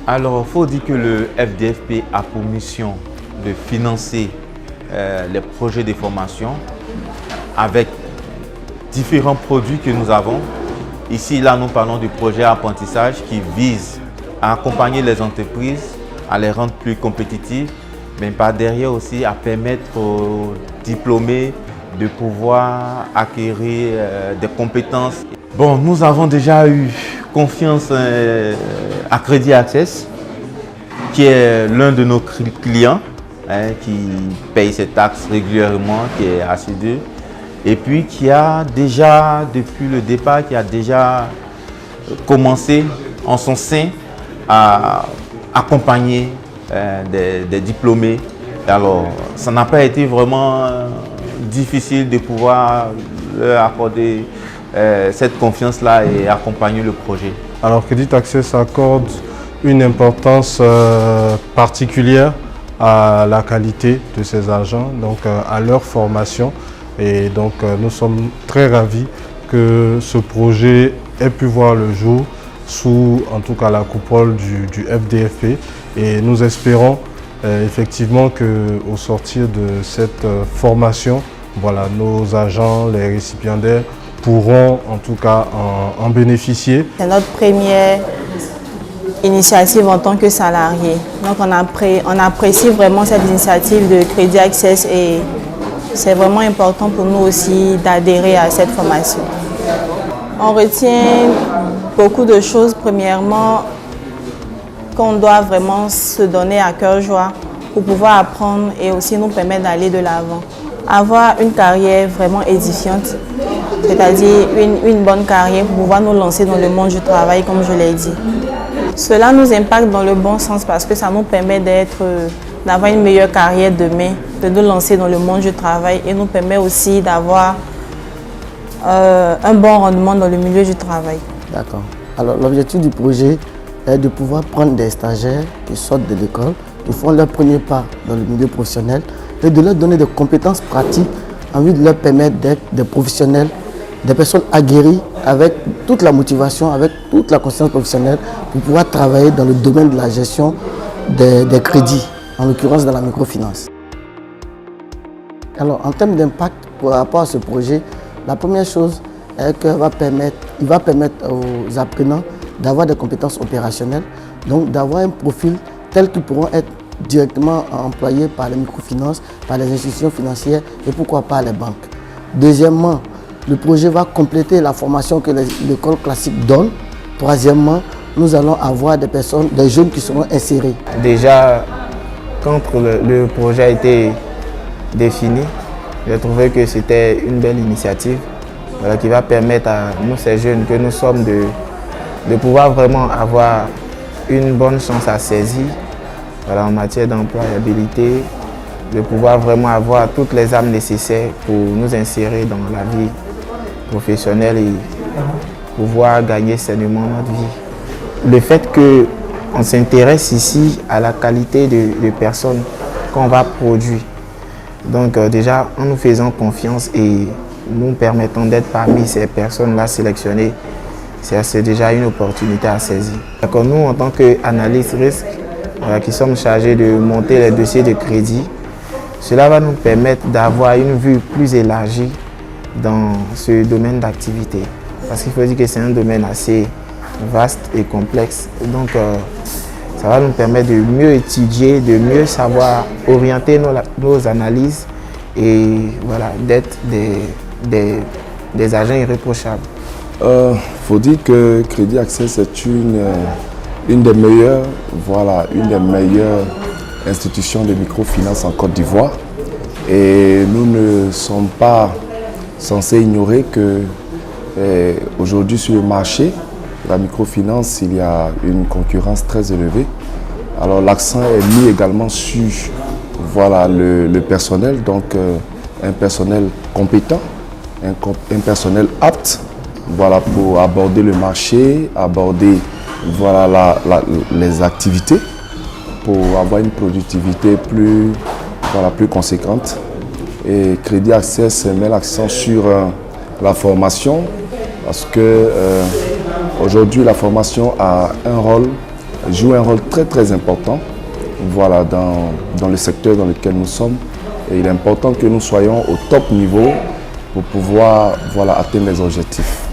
Alors, il faut dire que le FDFP a pour mission de financer les projets de formation avec différents produits que nous avons. Ici, là, nous parlons du projet apprentissage qui vise à accompagner les entreprises, à les rendre plus compétitives, mais par derrière aussi à permettre aux diplômés de pouvoir acquérir des compétences. Bon, nous avons déjà eu confiance à Crédit Access, qui est l'un de nos clients, qui paye ses taxes régulièrement, qui est assidu, et puis qui a déjà, depuis le départ, qui a déjà commencé en son sein à accompagner des diplômés. Alors, ça n'a pas été vraiment difficile de pouvoir leur accorder cette confiance-là et accompagner le projet. Alors, Crédit Access accorde une importance particulière à la qualité de ses agents, donc à leur formation. Et donc, nous sommes très ravis que ce projet ait pu voir le jour sous, en tout cas, la coupole du FDFP. Et nous espérons effectivement qu'au sortir de cette formation, voilà, nos agents, les récipiendaires, pourront en tout cas en bénéficier. C'est notre première initiative en tant que salarié. Donc on apprécie vraiment cette initiative de Crédit Access et c'est vraiment important pour nous aussi d'adhérer à cette formation. On retient beaucoup de choses. Premièrement, qu'on doit vraiment se donner à cœur joie pour pouvoir apprendre et aussi nous permettre d'aller de l'avant. Avoir une carrière vraiment édifiante, c'est-à-dire une bonne carrière pour pouvoir nous lancer dans le monde du travail, comme je l'ai dit. Cela nous impacte dans le bon sens parce que ça nous permet d'avoir une meilleure carrière demain, de nous lancer dans le monde du travail et nous permet aussi d'avoir un bon rendement dans le milieu du travail. D'accord. Alors l'objectif du projet est de pouvoir prendre des stagiaires qui sortent de l'école, qui font leur premier pas dans le milieu professionnel et de leur donner des compétences pratiques en vue de leur permettre d'être des professionnels, des personnes aguerries avec toute la motivation, avec toute la conscience professionnelle pour pouvoir travailler dans le domaine de la gestion des crédits, en l'occurrence dans la microfinance. Alors en termes d'impact par rapport à ce projet, la première chose est qu'il va permettre aux apprenants d'avoir des compétences opérationnelles, donc d'avoir un profil tel qu'ils pourront être directement employés par les microfinances, par les institutions financières et pourquoi pas les banques. Deuxièmement, le projet va compléter la formation que l'école classique donne. Troisièmement, nous allons avoir des jeunes qui seront insérés. Déjà, quand le projet a été défini, j'ai trouvé que c'était une belle initiative qui va permettre à nous, ces jeunes que nous sommes, de pouvoir vraiment avoir une bonne chance à saisir en matière d'employabilité, de pouvoir vraiment avoir toutes les armes nécessaires pour nous insérer dans la vie professionnelle et pouvoir gagner sainement notre vie. Le fait qu'on s'intéresse ici à la qualité de personnes qu'on va produire, donc déjà en nous faisant confiance et nous permettant d'être parmi ces personnes-là sélectionnées, c'est déjà une opportunité à saisir. Donc, nous, en tant qu'analystes risques, qui sommes chargés de monter les dossiers de crédit, cela va nous permettre d'avoir une vue plus élargie dans ce domaine d'activité. Parce qu'il faut dire que c'est un domaine assez vaste et complexe. Donc, ça va nous permettre de mieux étudier, de mieux savoir orienter nos analyses et voilà, d'être des agents irréprochables. Faut dire que Crédit Access est une des meilleures institutions de microfinance en Côte d'Ivoire. Et nous ne sommes pas censés ignorer que aujourd'hui sur le marché de la microfinance, il y a une concurrence très élevée. Alors l'accent est mis également sur le personnel, donc un personnel compétent, un personnel apte pour aborder le marché, aborder les activités pour avoir une productivité plus conséquente. Et Crédit Access met l'accent sur la formation parce que aujourd'hui la formation a un rôle joue un rôle très important voilà, dans le secteur dans lequel nous sommes. Et il est important que nous soyons au top niveau pour pouvoir voilà, atteindre les objectifs.